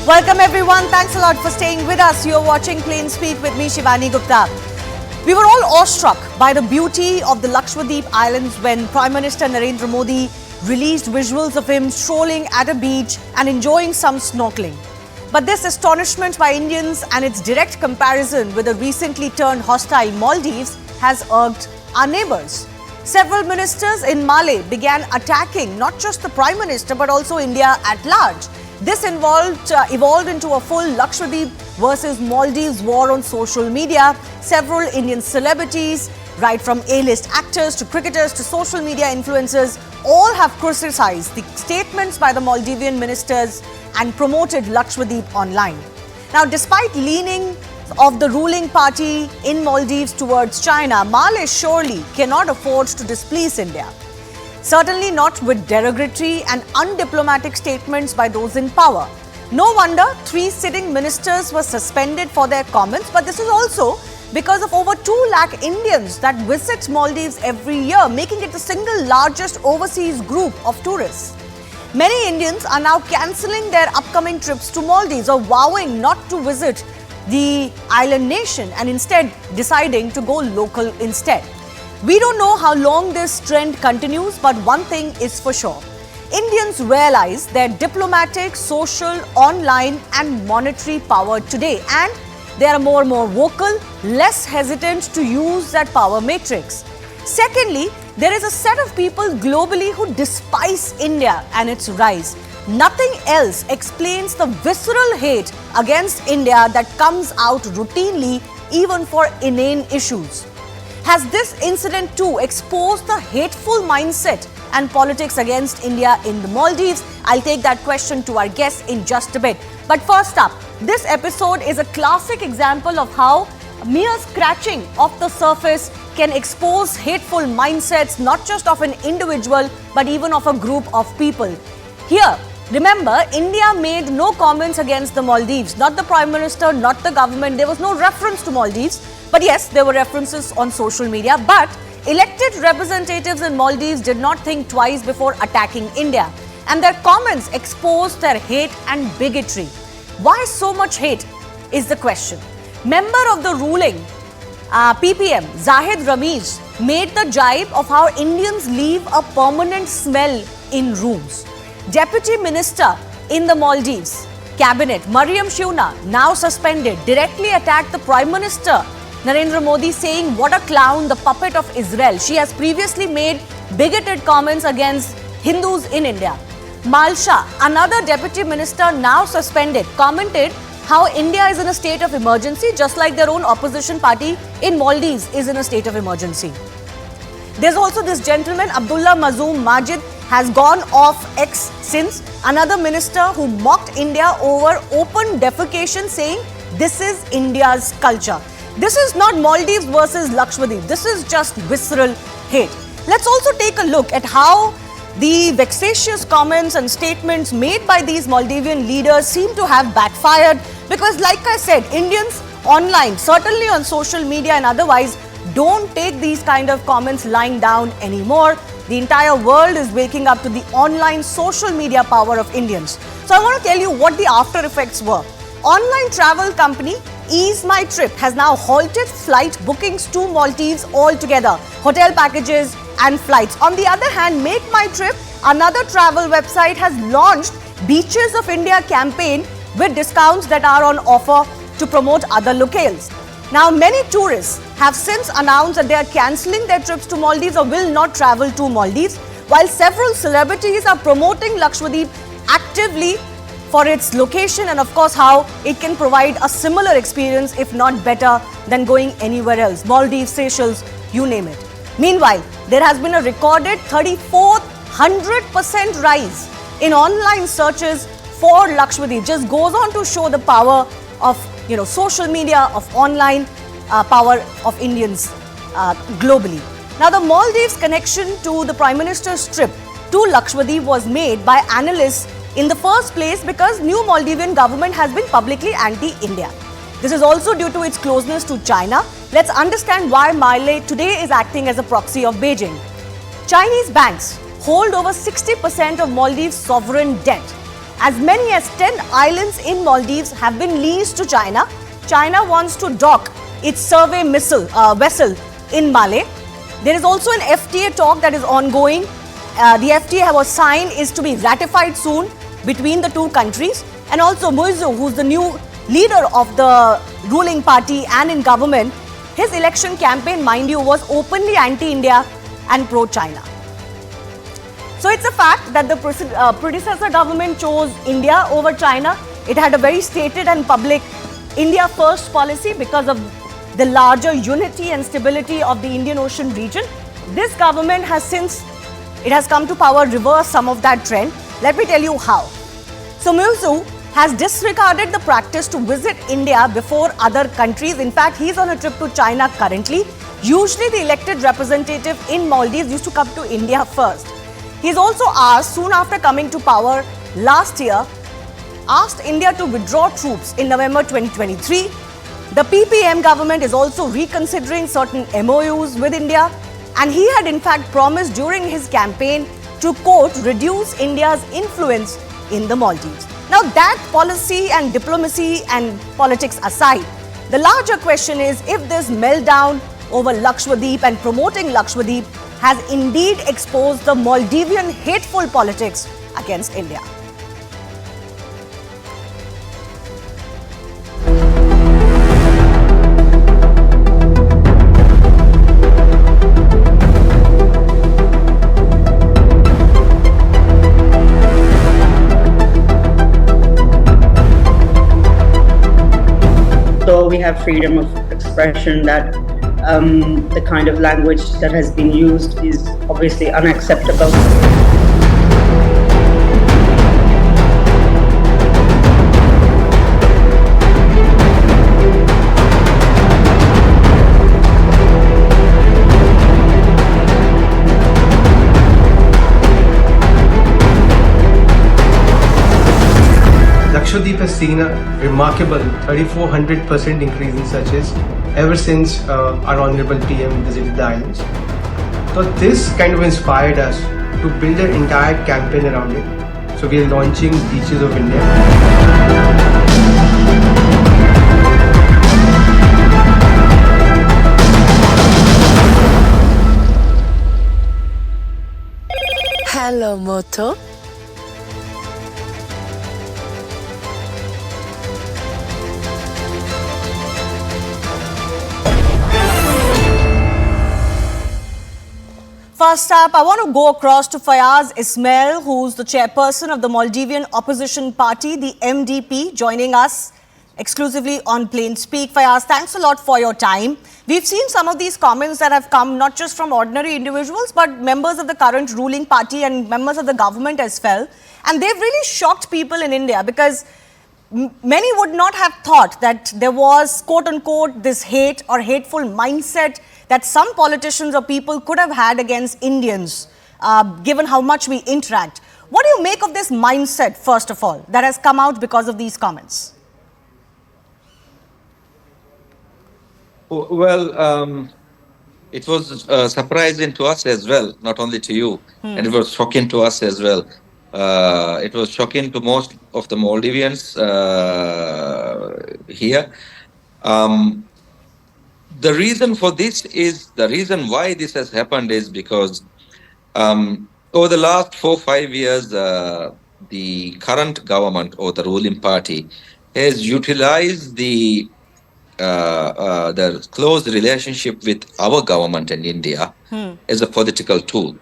Welcome everyone. Thanks a lot for staying with us. You're watching Plain Speak with me, Shivani Gupta. We were all awestruck by the beauty of the Lakshadweep Islands when Prime Minister Narendra Modi released visuals of him strolling at a beach and enjoying some snorkeling. But this astonishment by Indians and its direct comparison with the recently turned hostile Maldives has irked our neighbours. Several ministers in Malé began attacking not just the Prime Minister but also India at large. This evolved into a full Lakshadweep versus Maldives war on social media. Several Indian celebrities, right from A-list actors to cricketers to social media influencers, all have criticized the statements by the Maldivian ministers and promoted Lakshadweep online. Now, despite leaning of the ruling party in Maldives towards China, Malé surely cannot afford to displease India. Certainly not with derogatory and undiplomatic statements by those in power. No wonder 3 sitting ministers were suspended for their comments, but this is also because of over 2 lakh Indians that visit Maldives every year, making it the single largest overseas group of tourists. Many Indians are now cancelling their upcoming trips to Maldives or vowing not to visit the island nation and instead deciding to go local instead. We don't know how long this trend continues, but one thing is for sure. Indians realize their diplomatic, social, online and monetary power today, and they are more and more vocal, less hesitant to use that power matrix. Secondly, there is a set of people globally who despise India and its rise. Nothing else explains the visceral hate against India that comes out routinely, even for inane issues. Has this incident too exposed the hateful mindset and politics against India in the Maldives? I'll take that question to our guests in just a bit. But first up, this episode is a classic example of how mere scratching of the surface can expose hateful mindsets not just of an individual but even of a group of people. Here, remember, India made no comments against the Maldives, not the Prime Minister, not the government. There was no reference to Maldives. But yes, there were references on social media. But elected representatives in Maldives did not think twice before attacking India. And their comments exposed their hate and bigotry. Why so much hate is the question. Member of the ruling PPM, Zahid Ramiz, made the jibe of how Indians leave a permanent smell in rooms. Deputy Minister in the Maldives Cabinet, Mariam Shuna, now suspended, directly attacked the Prime Minister Narendra Modi, saying what a clown, the puppet of Israel. She has previously made bigoted comments against Hindus in India. Malsha, another deputy minister now suspended, commented how India is in a state of emergency, just like their own opposition party in Maldives is in a state of emergency. There's also this gentleman, Abdullah Mazoom Majid, has gone off X since, another minister who mocked India over open defecation, saying this is India's culture. This is not Maldives versus Lakshadweep. This is just visceral hate. Let's also take a look at how the vexatious comments and statements made by these Maldivian leaders seem to have backfired, because like I said, Indians online, certainly on social media and otherwise, don't take these kind of comments lying down anymore. The entire world is waking up to the online social media power of Indians. So I want to tell you what the after effects were. Online travel company Ease My Trip has now halted flight bookings to Maldives altogether, hotel packages and flights. On the other hand, Make My Trip, another travel website, has launched Beaches of India campaign with discounts that are on offer to promote other locales. Now, many tourists have since announced that they are cancelling their trips to Maldives or will not travel to Maldives, while several celebrities are promoting Lakshadweep actively for its location and of course how it can provide a similar experience, if not better, than going anywhere else. Maldives, Seychelles, you name it. Meanwhile, there has been a recorded 3,400% rise in online searches for Lakshadweep. Just goes on to show the power of social media, of online power of Indians globally. Now, the Maldives connection to the Prime Minister's trip to Lakshadweep was made by analysts in the first place because new Maldivian government has been publicly anti-India. This is also due to its closeness to China. Let's understand why Malé today is acting as a proxy of Beijing. Chinese banks hold over 60% of Maldives' sovereign debt, As many as 10 islands in Maldives have been leased to China. China wants to dock its survey vessel in Malé. There is also an FTA talk that is ongoing. The FTA was signed, is to be ratified soon between the two countries. And also Muizu, who's the new leader of the ruling party and in government, his election campaign, mind you, was openly anti-India and pro-China. So it's a fact that the predecessor government chose India over China. It had a very stated and public India first policy because of the larger unity and stability of the Indian Ocean region. This government has, since it has come to power, reversed some of that trend. Let me tell you how. So Muizu has disregarded the practice to visit India before other countries. In fact, he's on a trip to China currently. Usually the elected representative in Maldives used to come to India first. He's also asked, soon after coming to power last year, asked India to withdraw troops in November 2023. The PPM government is also reconsidering certain MOUs with India, and he had in fact promised during his campaign to, quote, reduce India's influence in the Maldives. Now that policy and diplomacy and politics aside, the larger question is if this meltdown over Lakshadweep and promoting Lakshadweep has indeed exposed the Maldivian hateful politics against India. So we have freedom of expression, that the kind of language that has been used is obviously unacceptable. Lakshadweep has seen a remarkable 3,400% increase in searches ever since our Honorable PM visited the islands. So this kind of inspired us to build an entire campaign around it. So we are launching Beaches of India. Hello, Moto. First up, I want to go across to Fayaz Ismail, who's the chairperson of the Maldivian opposition party, the MDP, joining us exclusively on Plain Speak. Fayaz, thanks a lot for your time. We've seen some of these comments that have come not just from ordinary individuals, but members of the current ruling party and members of the government as well. And they've really shocked people in India because many would not have thought that there was, quote unquote, this hate or hateful mindset that some politicians or people could have had against Indians, given how much we interact. What do you make of this mindset, first of all, that has come out because of these comments? Well, it was surprising to us as well, not only to you, and it was shocking to us as well. It was shocking to most of the Maldivians here. The reason for this is, the reason why this has happened is because over the last 4-5 years, the current government or the ruling party has utilized the close relationship with our government in India as a political tool.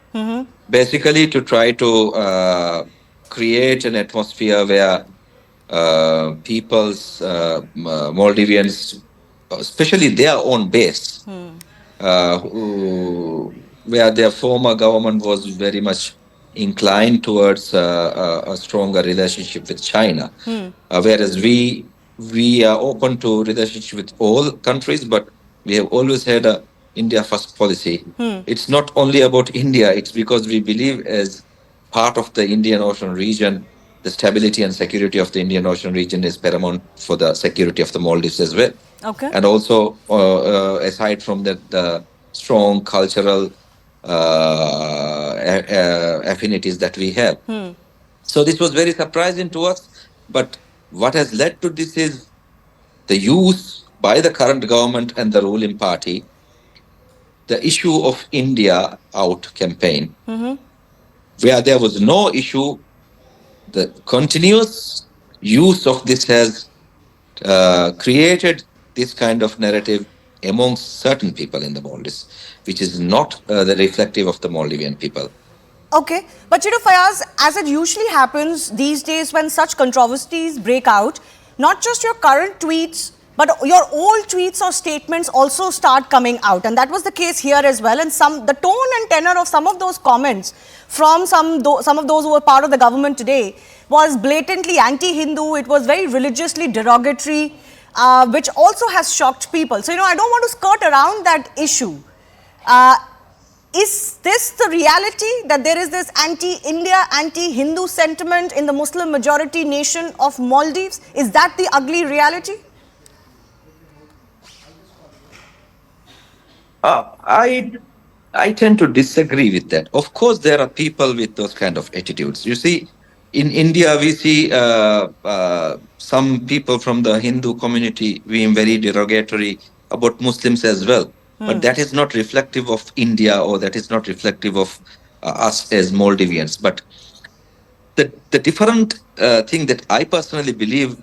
Basically to try to create an atmosphere where people's, Maldivians, especially their own base, where their former government was very much inclined towards a stronger relationship with China, whereas we are open to relationship with all countries, but we have always had a India first policy. It's not only about India, it's because we believe as part of the Indian Ocean region, the stability and security of the Indian Ocean region is paramount for the security of the Maldives as well. Okay. And also, aside from that, the strong cultural affinities that we have. So this was very surprising to us. But what has led to this is the use by the current government and the ruling party the issue of India out campaign, where there was no issue. The continuous use of this has created this kind of narrative amongst certain people in the Maldives, which is not the reflective of the Maldivian people. Okay, but Fayaz, as it usually happens these days when such controversies break out, not just your current tweets, but your old tweets or statements also start coming out, and that was the case here as well. And the tone and tenor of some of those comments from some of those who were part of the government today was blatantly anti-Hindu. It was very religiously derogatory, which also has shocked people. So I don't want to skirt around that issue. Uh, is this the reality, that there is this anti-India, anti-Hindu sentiment in the Muslim majority nation of Maldives? Is that the ugly reality? I tend to disagree with that. Of course, there are people with those kind of attitudes. You see, in India, we see some people from the Hindu community being very derogatory about Muslims as well. But that is not reflective of India, or that is not reflective of us as Maldivians. But the different thing that I personally believe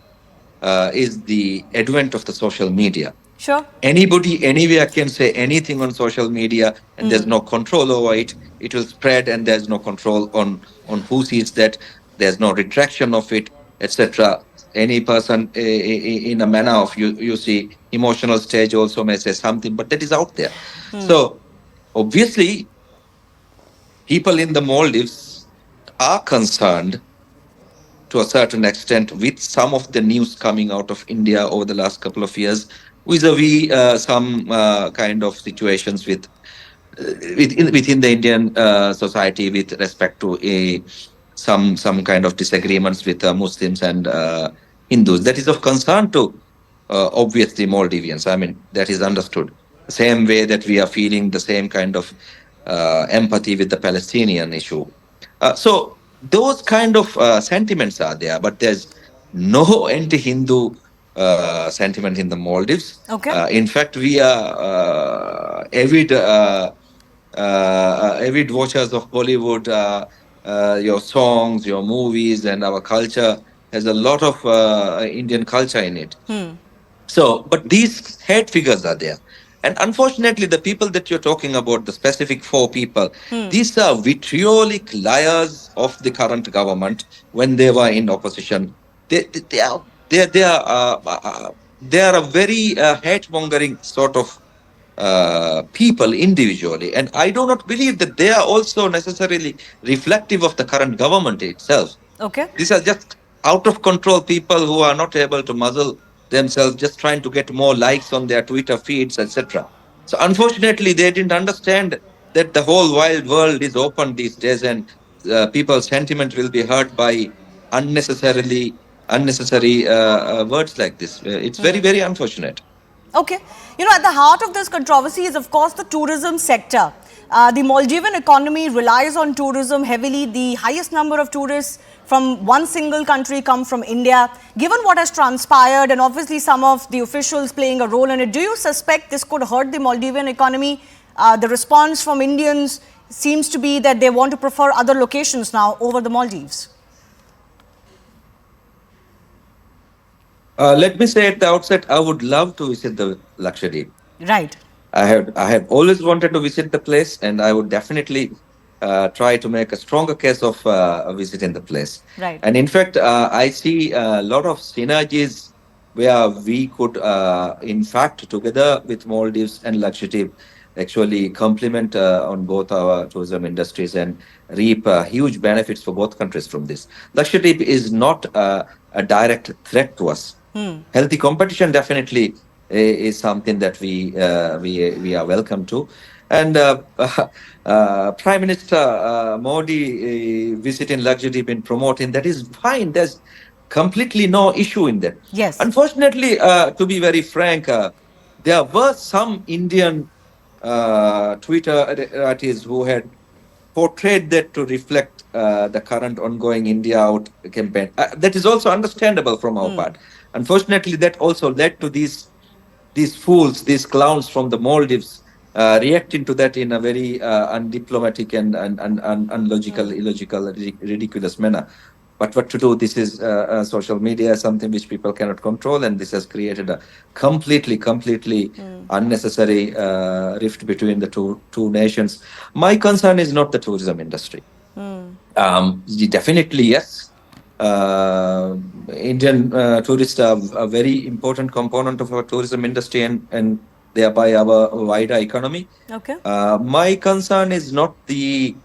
is the advent of the social media. Sure. Anybody anywhere can say anything on social media, and there's no control over it. It will spread, and there's no control on who sees that. There's no retraction of it, etc. Any person in a manner of you see emotional stage also may say something, but that is out there. So obviously people in the Maldives are concerned to a certain extent with some of the news coming out of India over the last couple of years, vis-a-vis some kind of situations within the Indian society with respect to some kind of disagreements with Muslims and Hindus. That is of concern to obviously Maldivians. I mean, that is understood. The same way that we are feeling the same kind of empathy with the Palestinian issue. So those kind of sentiments are there, but there's no anti-Hindu sentiment in the Maldives. Okay. In fact, we are avid watchers of Bollywood. Your songs, your movies, and our culture has a lot of Indian culture in it. So, but these hate figures are there. And unfortunately, the people that you're talking about, the specific four people, these are vitriolic liars of the current government when they were in opposition. They are they are a very hate mongering sort of people individually, and I do not believe that they are also necessarily reflective of the current government itself. Okay. These are just out of control people who are not able to muzzle themselves, just trying to get more likes on their Twitter feeds, etc. So unfortunately, they didn't understand that the whole wild world is open these days, and people's sentiment will be hurt by unnecessary words like this. It's very, very unfortunate. Okay. At the heart of this controversy is, of course, the tourism sector. The Maldivian economy relies on tourism heavily. The highest number of tourists from one single country come from India. Given what has transpired, and obviously some of the officials playing a role in it, do you suspect this could hurt the Maldivian economy? The response from Indians seems to be that they want to prefer other locations now over the Maldives. Let me say at the outset, I would love to visit the Lakshadweep. Right. I have always wanted to visit the place, and I would definitely try to make a stronger case of visiting the place. Right. And in fact, I see a lot of synergies where we could, in fact, together with Maldives and Lakshadweep, actually complement on both our tourism industries and reap huge benefits for both countries from this. Lakshadweep is not a direct threat to us. Healthy competition definitely is something that we are welcome to, and Prime Minister Modi visiting Lakshadweep and promoting that is fine. There's completely no issue in that. Yes. Unfortunately, to be very frank, there were some Indian Twitter artists who had portrayed that to reflect the current ongoing India out campaign. That is also understandable from our part. Unfortunately, that also led to these fools, these clowns from the Maldives, reacting to that in a very undiplomatic and unlogical, illogical, ridiculous manner. But what to do? This is social media, something which people cannot control, and this has created a completely unnecessary rift between the two nations. My concern is not the tourism industry. Definitely, yes. Indian tourists are a very important component of our tourism industry and thereby our wider economy. Okay. My concern is not the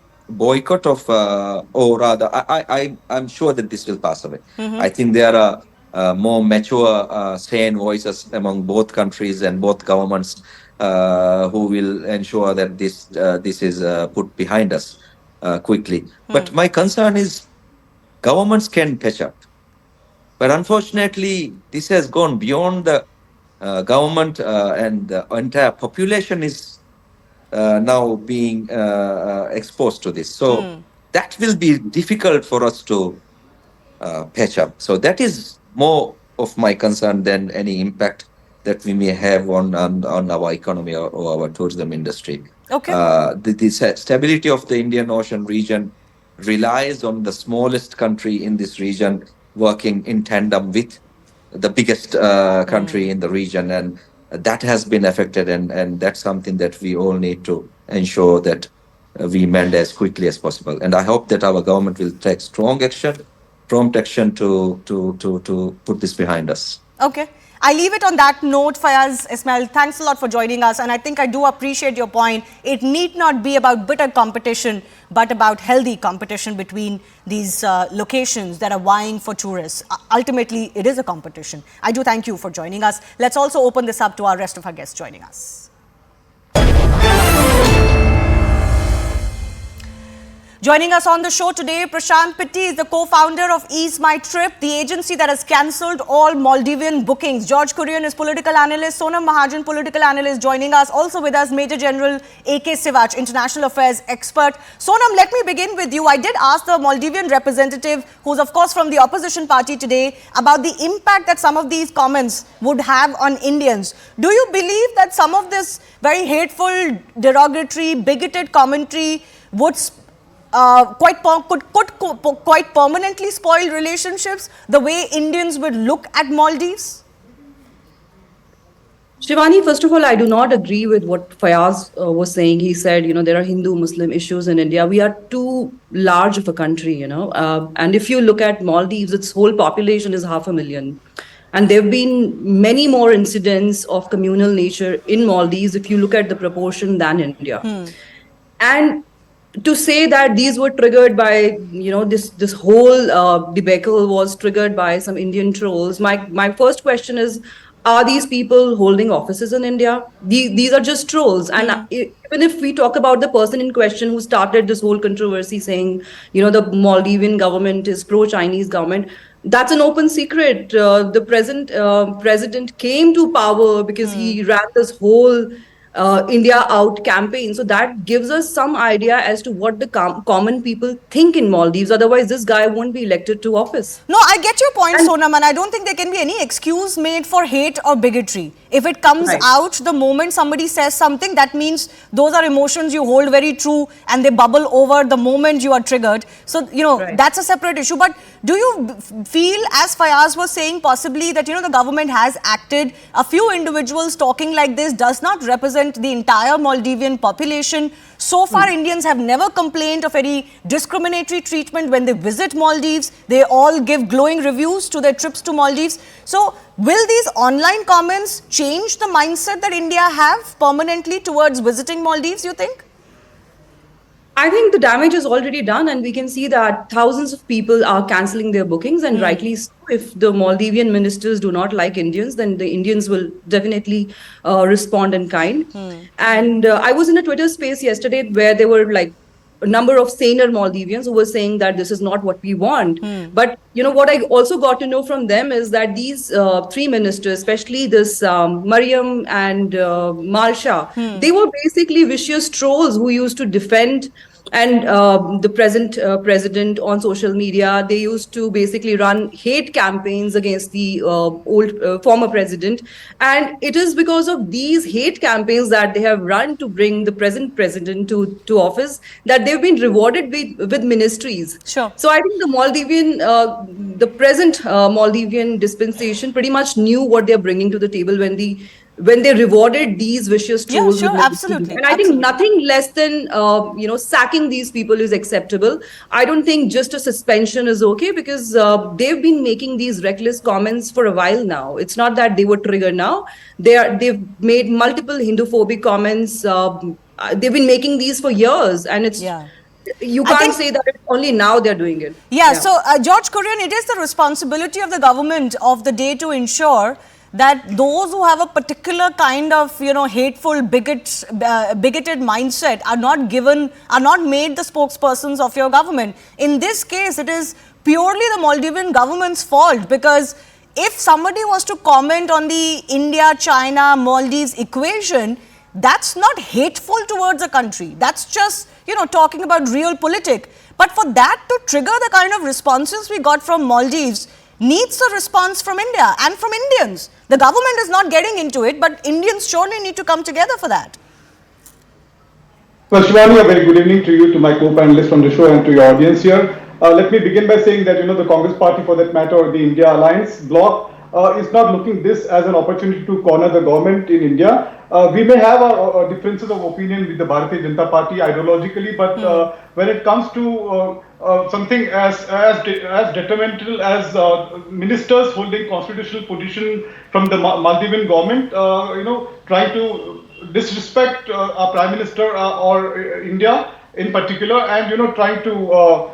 boycott of, or rather, I'm sure that this will pass away. I think there are more mature, sane voices among both countries and both governments who will ensure that this is put behind us quickly. But my concern is governments can catch up. But unfortunately, this has gone beyond the government, and the entire population is now being exposed to this. So that will be difficult for us to patch up. So that is more of my concern than any impact that we may have on our economy or our tourism industry. Okay. The stability of the Indian Ocean region relies on the smallest country in this region working in tandem with the biggest country in the region, and that has been affected, and that's something that we all need to ensure that we mend as quickly as possible. And I hope that our government will take strong action, prompt action to put this behind us. Okay. I leave it on that note, Fayaz Ismail. Thanks a lot for joining us. And I think I do appreciate your point. It need not be about bitter competition, but about healthy competition between these locations that are vying for tourists. Ultimately, it is a competition. I do thank you for joining us. Let's also open this up to our rest of our guests joining us. Joining us on the show today, Prashant Pitti is the co-founder of Ease My Trip, the agency that has cancelled all Maldivian bookings. George Kurian is political analyst, Sonam Mahajan, political analyst, joining us. Also with us, Major General A.K. Sivach, international affairs expert. Sonam, let me begin with you. I did ask the Maldivian representative, who's of course from the opposition party today, about the impact that some of these comments would have on Indians. Do you believe that some of this very hateful, derogatory, bigoted commentary would could quite permanently spoil relationships, the way Indians would look at Maldives? Shivani, first of all, I do not agree with what Fayaz was saying. He said, there are Hindu-Muslim issues in India. We are too large of a country, and if you look at Maldives, its whole population is 500,000. And there have been many more incidents of communal nature in Maldives, if you look at the proportion, than India. And to say that these were triggered by, this whole debacle was triggered by some Indian trolls. My first question is, are these people holding offices in India? These are just trolls. And even if we talk about the person in question who started this whole controversy saying, the Maldivian government is pro-Chinese government, that's an open secret. The present president came to power because he ran this whole India Out campaign. So that gives us some idea as to what the common people think in Maldives. Otherwise, this guy won't be elected to office. No, I get your point, Sonam, and I don't think there can be any excuse made for hate or bigotry. If it comes out the moment somebody says something, that means those are emotions you hold very true and they bubble over the moment you are triggered. So, that's a separate issue. But do you feel, as Fayaz was saying, possibly that, the government has acted, a few individuals talking like this does not represent the entire Maldivian population? So far, Indians have never complained of any discriminatory treatment when they visit Maldives. They all give glowing reviews to their trips to Maldives. So, will these online comments change the mindset that India have permanently towards visiting Maldives, you think? I think the damage is already done, and we can see that thousands of people are cancelling their bookings, and rightly so. If the Maldivian ministers do not like Indians, then the Indians will definitely respond in kind. And I was in a Twitter space yesterday where there were like a number of saner Maldivians who were saying that this is not what we want. But, what I also got to know from them is that these three ministers, especially this Mariam and Malsha, they were basically vicious trolls who used to defend And the present president on social media, they used to basically run hate campaigns against the old former president. And it is because of these hate campaigns that they have run to bring the present president to office that they've been rewarded with ministries. Sure. So I think the present Maldivian dispensation pretty much knew what they're bringing to the table when they rewarded these vicious Yeah, trolls with sure, ministries. absolutely, And I think absolutely. nothing less than sacking these people is acceptable. I don't think just a suspension is okay, because they've been making these reckless comments for a while now. It's not that they were triggered now. They've made multiple Hindu-phobic comments. They've been making these for years, and Yeah. you I can't think say that it's only now they're doing it. Yeah, so George Kurian, it is the responsibility of the government of the day to ensure that those who have a particular kind of, hateful, bigoted mindset are not made the spokespersons of your government. In this case, it is purely the Maldivian government's fault, because if somebody was to comment on the India-China Maldives equation, that's not hateful towards a country. That's just, talking about realpolitik. But for that to trigger the kind of responses we got from Maldives needs a response from India and from Indians. The government is not getting into it, but Indians surely need to come together for that. Well, Shivani, a very good evening to you, to my co-panelists on the show, and to your audience here. Let me begin by saying that, the Congress party, for that matter, or the India Alliance bloc, is not looking this as an opportunity to corner the government in India. We may have our differences of opinion with the Bharatiya Janata Party ideologically, but when it comes to something as detrimental as ministers holding constitutional position from the Maldivian government, trying to disrespect our Prime Minister or India in particular, and trying to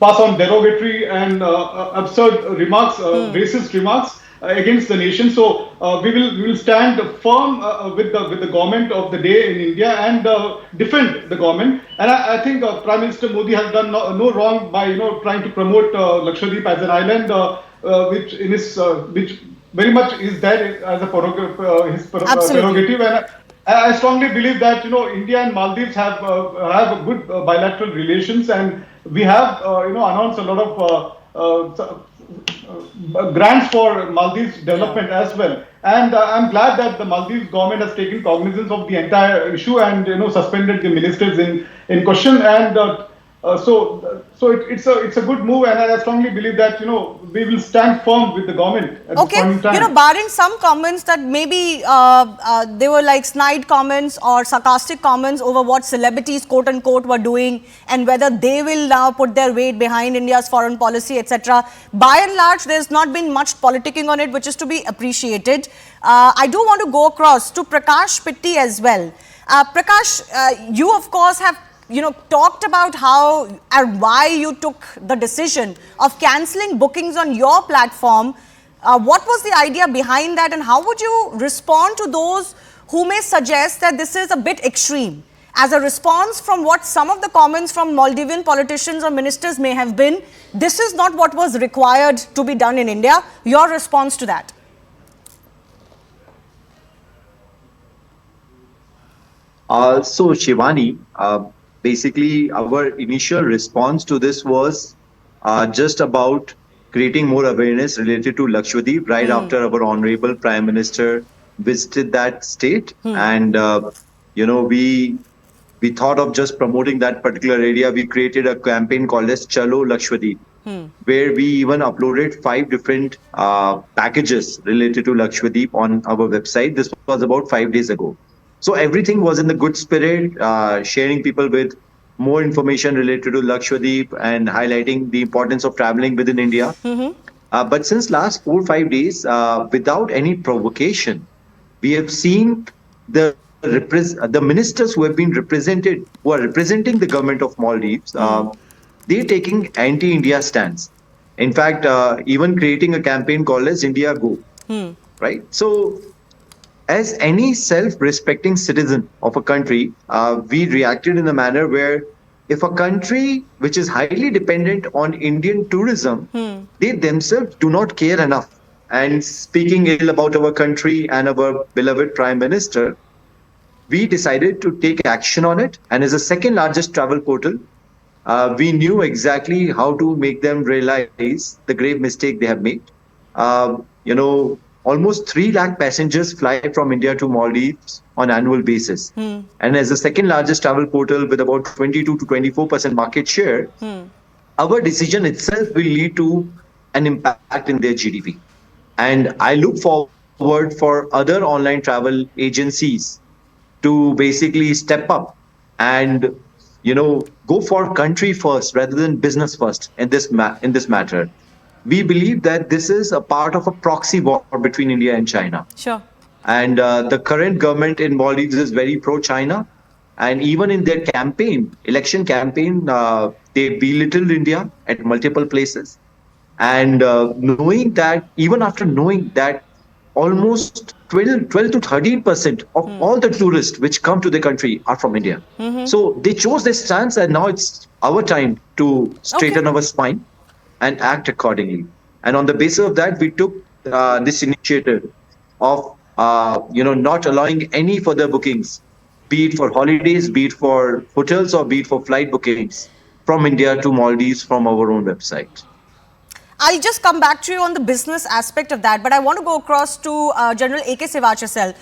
pass on derogatory and absurd remarks, racist remarks against the nation. So we will stand firm with the government of the day in India and defend the government. And I think Prime Minister Modi has done no wrong by trying to promote Lakshadweep as an island, which very much is there as a prerogative. And I strongly believe that India and Maldives have a good bilateral relations, and we have announced a lot of grants for Maldives development as well. And I'm glad that the Maldives government has taken cognizance of the entire issue and suspended the ministers in question. And so it's a good move, and I strongly believe that we will stand firm with the government at this point in time. Barring some comments that maybe they were like snide comments or sarcastic comments over what celebrities, quote unquote, were doing, and whether they will now put their weight behind India's foreign policy, etc. By and large, there's not been much politicking on it, which is to be appreciated. I do want to go across to Prakash Pitti as well. Prakash, you of course have talked about how and why you took the decision of cancelling bookings on your platform. What was the idea behind that, and how would you respond to those who may suggest that this is a bit extreme? As a response from what some of the comments from Maldivian politicians or ministers may have been, this is not what was required to be done in India. Your response to that? So Shivani, basically our initial response to this was just about creating more awareness related to Lakshadweep right after our honorable Prime Minister visited that state. And, we thought of just promoting that particular area. We created a campaign called as Chalo Lakshadweep, where we even uploaded 5 different packages related to Lakshadweep on our website. This was about 5 days ago. So everything was in the good spirit, sharing people with more information related to Lakshadweep and highlighting the importance of traveling within India. But since last 4 or 5 days, without any provocation, we have seen the ministers who have been represented, who are representing the government of Maldives, they're taking anti-India stance. In fact, even creating a campaign called as India Go, right? So as any self-respecting citizen of a country, we reacted in a manner where if a country which is highly dependent on Indian tourism, they themselves do not care enough. And speaking ill about our country and our beloved Prime Minister, we decided to take action on it. And as the second largest travel portal, we knew exactly how to make them realize the grave mistake they have made. Almost 3 lakh passengers fly from India to Maldives on annual basis. And as the second largest travel portal with about 22 to 24% market share, our decision itself will lead to an impact in their GDP. And I look forward for other online travel agencies to basically step up and go for country first rather than business first in this matter. We believe that this is a part of a proxy war between India and China. Sure. And the current government in Maldives is very pro-China. And even in their election campaign, they belittled India at multiple places. And even after knowing that almost 12 to 13% of all the tourists which come to the country are from India. So they chose this stance, and now it's our time to straighten our spine and act accordingly. And on the basis of that, we took this initiative of not allowing any further bookings, be it for holidays, be it for hotels, or be it for flight bookings from India to Maldives from our own website. I'll just come back to you on the business aspect of that, but I want to go across to General A.K. Sivachasel.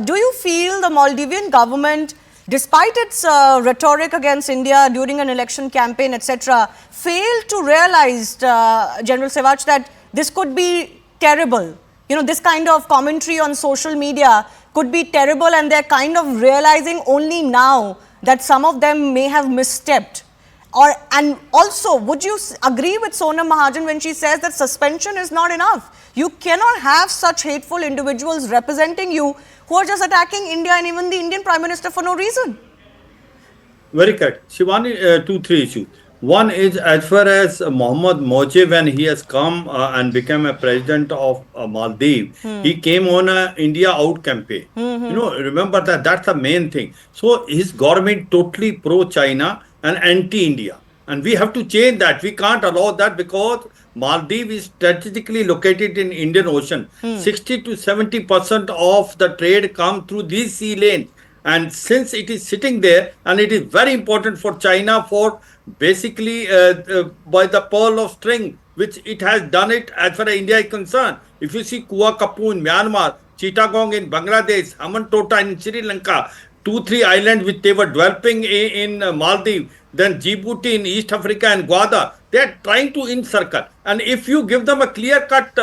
Do you feel the Maldivian government, despite its rhetoric against India during an election campaign, etc., failed to realize, General Sivach, that this could be terrible? This kind of commentary on social media could be terrible, and they're kind of realizing only now that some of them may have misstepped. And also, would you agree with Sonam Mahajan when she says that suspension is not enough? You cannot have such hateful individuals representing you who are just attacking India and even the Indian Prime Minister for no reason. Very correct. Shivani, 2-3 issues. One is, as far as Mohammad Mojib, when he has come and become a president of Maldives, he came on a India Out campaign. Remember that's the main thing. So his government totally pro-China and anti-India. And we have to change that. We can't allow that, because Maldives is strategically located in Indian Ocean. 60 to 70% of the trade comes through these sea lanes. And since it is sitting there, and it is very important for China for basically by the pearl of string, which it has done it as far as India is concerned. If you see Kua Kapu in Myanmar, Chittagong in Bangladesh, Amantota in Sri Lanka, 2-3 islands which they were developing in Maldives, then Djibouti in East Africa and Gwadar, they are trying to encircle. And if you give them a clear-cut,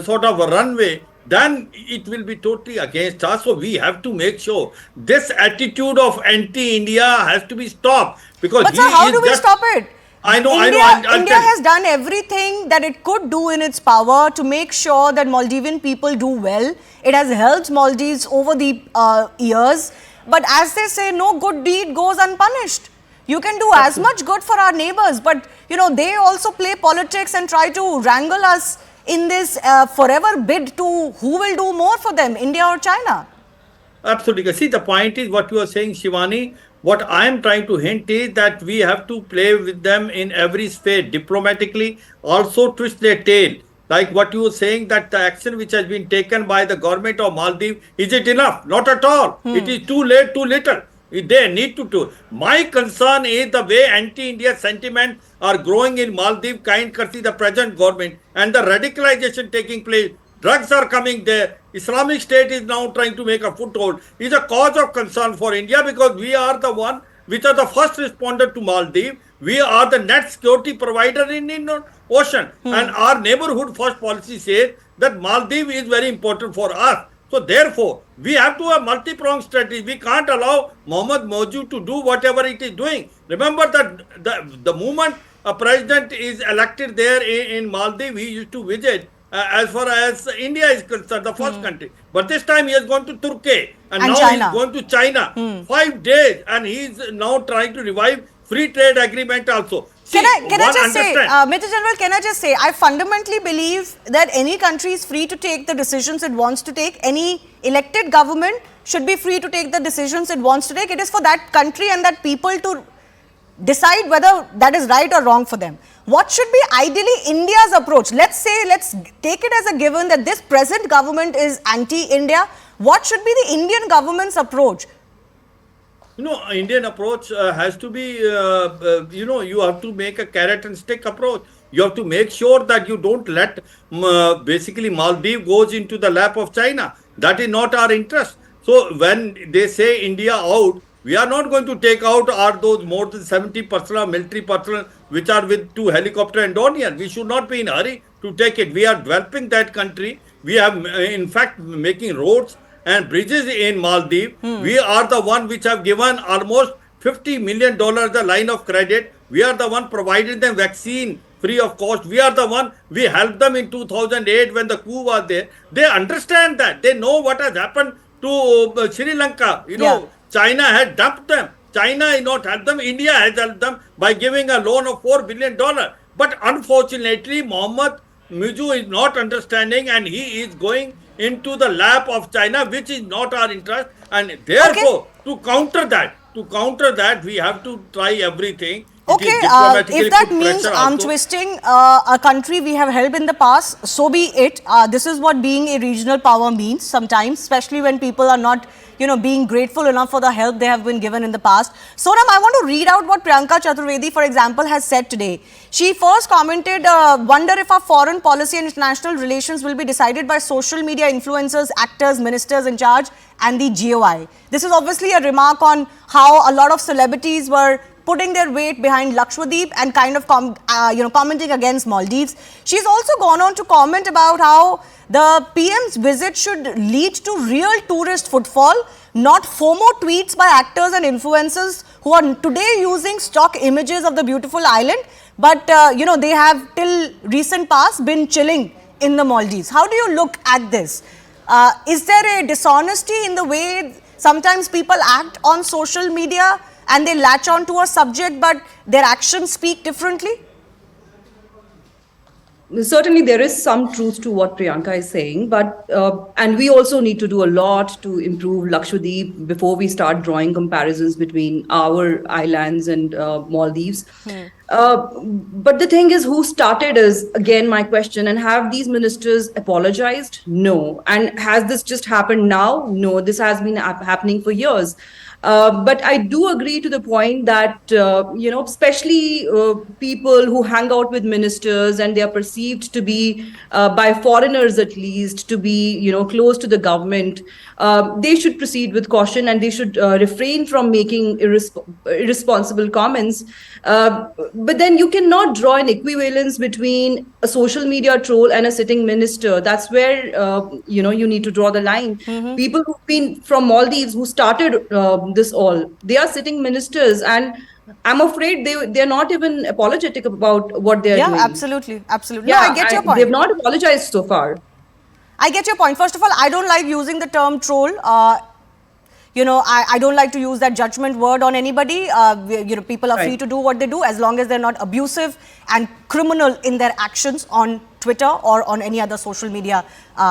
sort of a runway, then it will be totally against us. So we have to make sure this attitude of anti-India has to be stopped. Because but sir, how do we stop it? India has done everything that it could do in its power to make sure that Maldivian people do well. It has helped Maldives over the years. But as they say, no good deed goes unpunished. You can do as much good for our neighbors, but they also play politics and try to wrangle us in this forever bid to who will do more for them, India or China. Absolutely. See, the point is what you are saying, Shivani. What I am trying to hint is that we have to play with them in every sphere diplomatically, also twist their tail. Like what you were saying, that the action which has been taken by the government of Maldives, is it enough? Not at all. It is too late, too little. They need to do. My concern is the way anti-India sentiment are growing in Maldives, kind courtesy the present government, and the radicalization taking place. Drugs are coming there. Islamic State is now trying to make a foothold. Is a cause of concern for India, because we are the one which are the first responder to Maldives. We are the net security provider in Indian Ocean. And our neighborhood first policy says that Maldives is very important for us. So therefore, we have to have multi-pronged strategy. We can't allow Mohammad Mojib to do whatever it is doing. Remember that the moment a president is elected there in Maldives, he used to visit as far as India is concerned, the first country. But this time he has gone to Turkey, and now China. he is going to China. 5 days, and he is now trying to revive free trade agreement also. See, can I just say, Major General, can I just say, I fundamentally believe that any country is free to take the decisions it wants to take. Any elected government should be free to take the decisions it wants to take. It is for that country and that people to decide whether that is right or wrong for them. What should be ideally India's approach? Let's take it as a given that this present government is anti-India. What should be the Indian government's approach? Indian approach has to be, you have to make a carrot and stick approach. You have to make sure that you don't let basically Maldives goes into the lap of China. That is not our interest. So when they say India out, we are not going to take out are those more than 70 personnel, military personnel, which are with two helicopter and Dornier. We should not be in a hurry to take it. We are developing that country. We are, in fact, making roads and bridges in Maldives. We are the one which have given almost $50 million the line of credit. We are the one providing them vaccine free of cost. We are the one, we helped them in 2008 when the coup was there. They understand that. They know what has happened to Sri Lanka. China has dumped them. China has not helped them. India has helped them by giving a loan of $4 billion. But unfortunately, Mohammed Muju is not understanding and he is going into the lap of China, which is not our interest. And therefore, to counter that, we have to try everything. Okay, if that means arm twisting a country we have helped in the past, so be it. This is what being a regional power means sometimes, especially when people are not, being grateful enough for the help they have been given in the past. Sonam, I want to read out what Priyanka Chaturvedi, for example, has said today. She first commented, wonder if our foreign policy and international relations will be decided by social media influencers, actors, ministers in charge and the GOI. This is obviously a remark on how a lot of celebrities were putting their weight behind Lakshadweep and kind of commenting against Maldives. She's also gone on to comment about how the PM's visit should lead to real tourist footfall, not FOMO tweets by actors and influencers who are today using stock images of the beautiful island, but they have till recent past been chilling in the Maldives. How do you look at this? Is there a dishonesty in the way sometimes people act on social media and they latch on to a subject, but their actions speak differently? Certainly, there is some truth to what Priyanka is saying, but and we also need to do a lot to improve Lakshadweep before we start drawing comparisons between our islands and Maldives. But the thing is, who started is again my question. And have these ministers apologized? No. And has this just happened now? No. This has been happening for years. But I do agree to the point that, especially people who hang out with ministers and they are perceived to be, by foreigners at least, to be, close to the government, they should proceed with caution and they should refrain from making irresponsible comments. But then you cannot draw an equivalence between a social media troll and a sitting minister. That's where, you need to draw the line. People who've been from Maldives who started this all, they are sitting ministers, and I'm afraid they're not even apologetic about what they're doing. Yeah, absolutely. No, I get your point. They've not apologized so far. I get your point. First of all, I don't like using the term troll. I don't like to use that judgment word on anybody. People are free to do what they do as long as they're not abusive and criminal in their actions on Twitter or on any other social media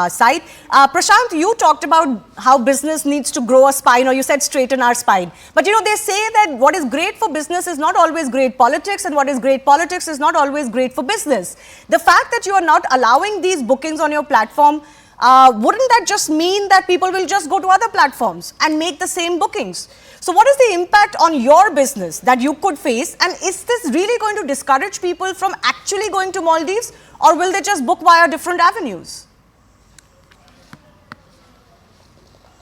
site. Prashant, you talked about how business needs to grow a spine, or you said straighten our spine. But they say that what is great for business is not always great politics, and what is great politics is not always great for business. The fact that you are not allowing these bookings on your platform, wouldn't that just mean that people will just go to other platforms and make the same bookings? So what is the impact on your business that you could face? And is this really going to discourage people from actually going to Maldives, or will they just book via different avenues?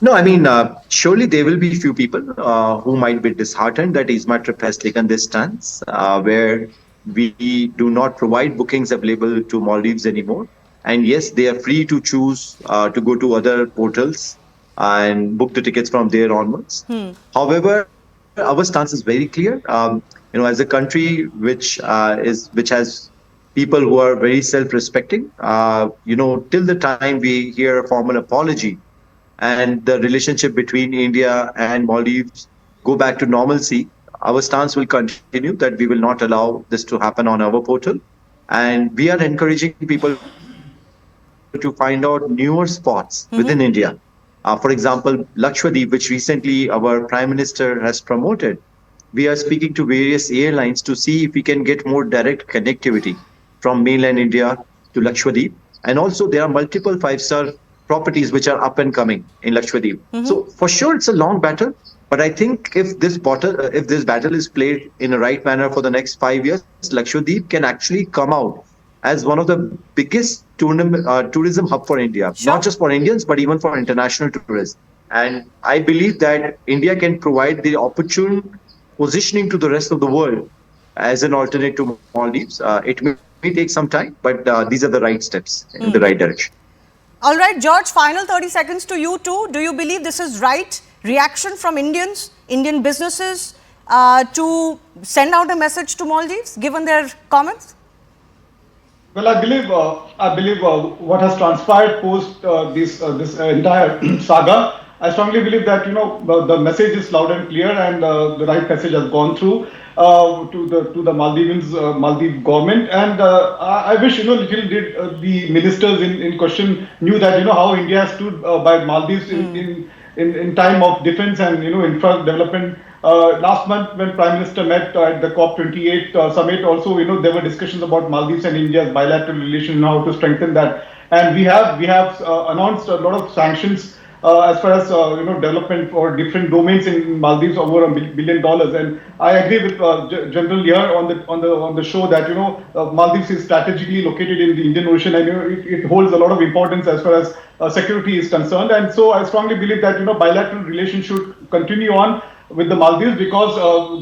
No, I mean, surely there will be few people who might be disheartened that Isma Trip has taken this stance, where we do not provide bookings available to Maldives anymore. And yes, they are free to choose to go to other portals and book the tickets from there onwards. However, our stance is very clear. As a country which has people who are very self-respecting, till the time we hear a formal apology and the relationship between India and Maldives go back to normalcy, our stance will continue that we will not allow this to happen on our portal. And we are encouraging people to find out newer spots within India. For example, Lakshadweep, which recently our Prime Minister has promoted. We are speaking to various airlines to see if we can get more direct connectivity from mainland India to Lakshadweep. And also there are multiple 5-star properties which are up and coming in Lakshadweep. So for sure, it's a long battle. But I think if this battle is played in a right manner for the next 5 years, Lakshadweep can actually come out as one of the biggest tourism hub for India, Sure. not just for Indians, but even for international tourists. And I believe that India can provide the opportune positioning to the rest of the world as an alternate to Maldives. It may take some time, but these are the right steps in the right direction. All right, George, final 30 seconds to you too. Do you believe this is right reaction from Indians, Indian businesses to send out a message to Maldives, given their comments? Well, I believe what has transpired post this entire saga. I strongly believe that the message is loud and clear, and the right message has gone through to the Maldives government. And I wish little did the ministers in question knew that how India stood by Maldives in time of defense and infra development. Last month, when Prime Minister met at the COP28 summit, also there were discussions about Maldives and India's bilateral relation and how to strengthen that. And we have announced a lot of sanctions as far as development for different domains in Maldives, over $1 billion. And I agree with General here on the show that Maldives is strategically located in the Indian Ocean, and it holds a lot of importance as far as security is concerned. And so I strongly believe that bilateral relations should continue on with the Maldives, because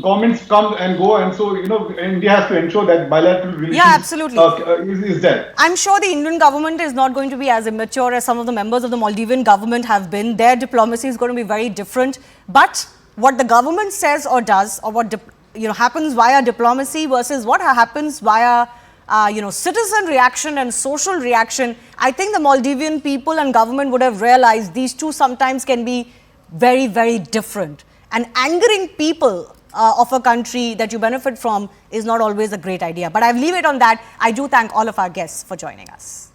governments come and go, and so India has to ensure that bilateral relations is there. I'm sure the Indian government is not going to be as immature as some of the members of the Maldivian government have been. Their diplomacy is going to be very different. But what the government says or does, or what happens via diplomacy versus what happens via citizen reaction and social reaction, I think the Maldivian people and government would have realized these two sometimes can be very, very different. And angering people of a country that you benefit from is not always a great idea. But I'll leave it on that. I do thank all of our guests for joining us.